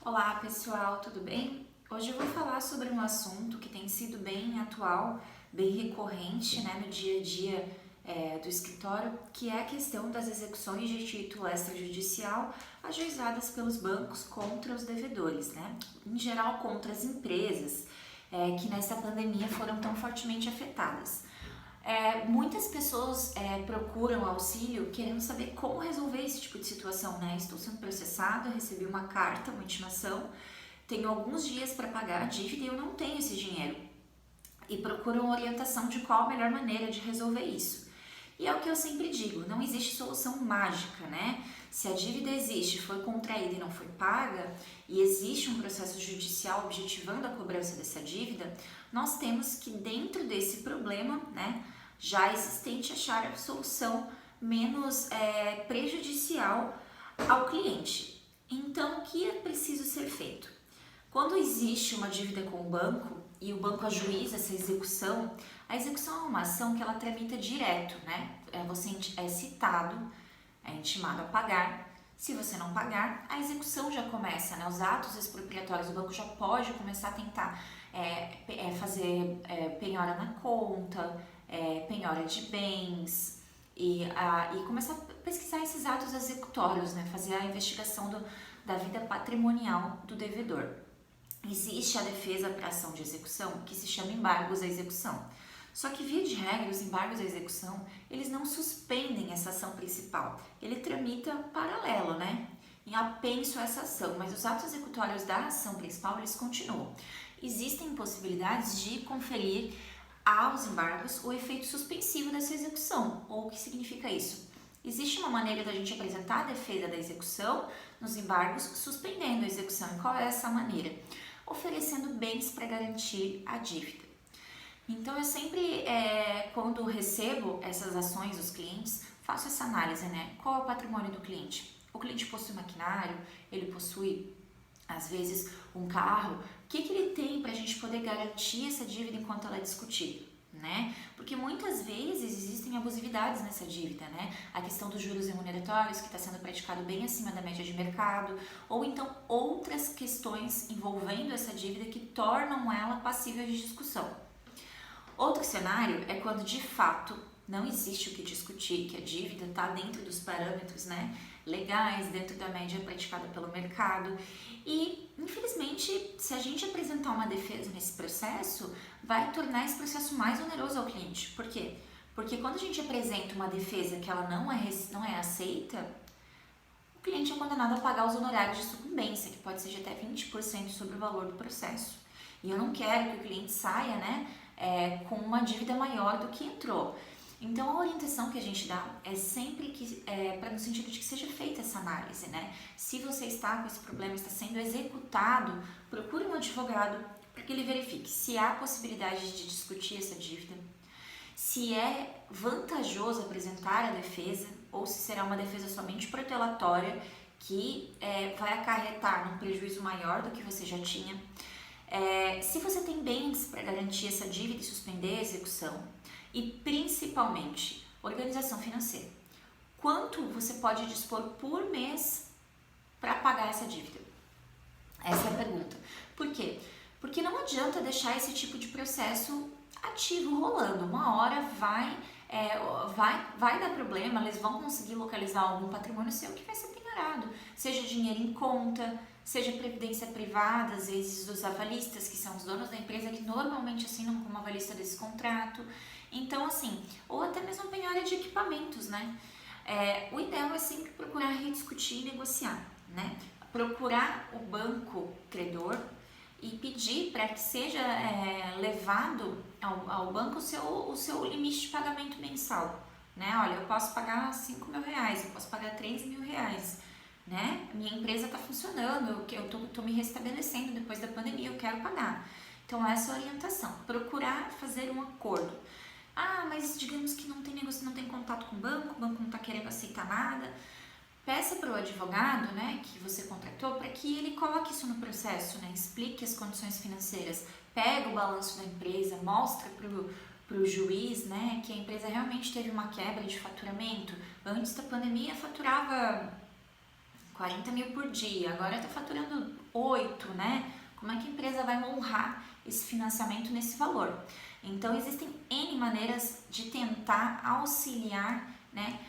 Olá pessoal, tudo bem? Hoje eu vou falar sobre um assunto que tem sido bem atual, bem recorrente, no dia a dia do escritório, que é a questão das execuções de título extrajudicial ajuizadas pelos bancos contra os devedores, em geral contra as empresas que nessa pandemia foram tão fortemente afetadas. Muitas pessoas procuram auxílio querendo saber como resolver esse tipo de situação, Estou sendo processado, eu recebi uma carta, uma intimação, tenho alguns dias para pagar a dívida e eu não tenho esse dinheiro. E procuram orientação de qual a melhor maneira de resolver isso. E é o que eu sempre digo, não existe solução mágica, Se a dívida existe, foi contraída e não foi paga, e existe um processo judicial objetivando a cobrança dessa dívida, nós temos que, dentro desse problema, já existente, achar a solução menos prejudicial ao cliente. Então, o que é preciso ser feito? Quando existe uma dívida com o banco e o banco ajuiza essa execução, a execução é uma ação que ela tramita direto, Você é citado, é intimado a pagar. Se você não pagar, a execução já começa, Os atos expropriatórios, o banco já pode começar a tentar fazer penhora na conta, penhora de bens e começar a pesquisar esses atos executórios, Fazer a investigação da vida patrimonial do devedor. Existe a defesa para ação de execução, que se chama embargos à execução. Só que, via de regra, os embargos à execução, eles não suspendem essa ação principal. Ele tramita paralelo, em apenso a essa ação, mas os atos executórios da ação principal, eles continuam. Existem possibilidades de conferir aos embargos o efeito suspensivo dessa execução. Ou o que significa isso? Existe uma maneira da gente apresentar a defesa da execução nos embargos suspendendo a execução. E qual é essa maneira? Oferecendo bens para garantir a dívida. Então, eu sempre, quando recebo essas ações dos clientes, faço essa análise, Qual é o patrimônio do cliente? O cliente possui maquinário, ele possui, às vezes, um carro. O que ele tem para a gente poder garantir essa dívida enquanto ela é discutida? Porque muitas vezes existem abusividades nessa dívida, A questão dos juros remuneratórios, que está sendo praticado bem acima da média de mercado, ou então outras questões envolvendo essa dívida que tornam ela passível de discussão. Outro cenário é quando de fato não existe o que discutir, que a dívida está dentro dos parâmetros legais, dentro da média praticada pelo mercado. E, infelizmente, se a gente apresentar uma defesa nesse processo, vai tornar esse processo mais oneroso ao cliente. Por quê? Porque quando a gente apresenta uma defesa que ela não é aceita, o cliente é condenado a pagar os honorários de sucumbência, que pode ser de até 20% sobre o valor do processo. E eu não quero que o cliente saia, com uma dívida maior do que entrou. Então, a orientação que a gente dá é sempre no sentido de que seja feita essa análise, Se você está com esse problema, está sendo executado, procure um advogado para que ele verifique se há possibilidade de discutir essa dívida, se é vantajoso apresentar a defesa ou se será uma defesa somente protelatória que vai acarretar num prejuízo maior do que você já tinha. Se você tem bens para garantir essa dívida e suspender a execução, e principalmente organização financeira. Quanto você pode dispor por mês para pagar essa dívida? Essa é a pergunta. Por quê? Porque não adianta deixar esse tipo de processo ativo rolando. Uma hora vai dar problema, eles vão conseguir localizar algum patrimônio seu que vai ser penhorado, seja dinheiro em conta, seja previdência privada, às vezes dos avalistas, que são os donos da empresa, que normalmente assinam como avalista desse contrato. Então, ou até mesmo penhora de equipamentos, O ideal é sempre procurar rediscutir e negociar, Procurar o banco credor e pedir para que seja levado ao banco o seu limite de pagamento mensal, Olha, eu posso pagar R$5.000, eu posso pagar R$3.000, Minha empresa está funcionando, eu estou me restabelecendo depois da pandemia, eu quero pagar. Então, essa é a orientação, procurar fazer um acordo. Mas digamos que não tem contato com o banco não está querendo aceitar nada. Peça para o advogado, que você contratou, para que ele coloque isso no processo, explique as condições financeiras, pega o balanço da empresa, mostra para o juiz, que a empresa realmente teve uma quebra de faturamento. Antes da pandemia faturava 40 mil por dia, agora está faturando 8, né? Como é que a empresa vai honrar esse financiamento nesse valor? Então, existem N maneiras de tentar auxiliar, né,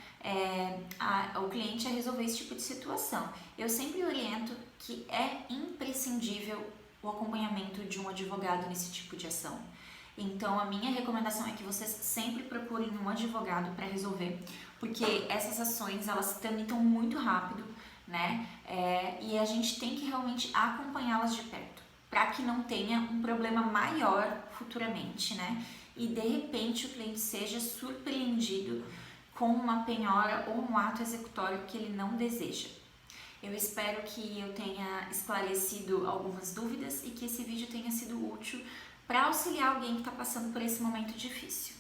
o cliente a resolver esse tipo de situação. Eu sempre oriento que é imprescindível o acompanhamento de um advogado nesse tipo de ação. Então, a minha recomendação é que vocês sempre procurem um advogado para resolver, porque essas ações, elas tramitam muito rápido, né? E a gente tem que realmente acompanhá-las de perto, para que não tenha um problema maior futuramente, né? E de repente o cliente seja surpreendido com uma penhora ou um ato executório que ele não deseja. Eu espero que eu tenha esclarecido algumas dúvidas e que esse vídeo tenha sido útil para auxiliar alguém que está passando por esse momento difícil.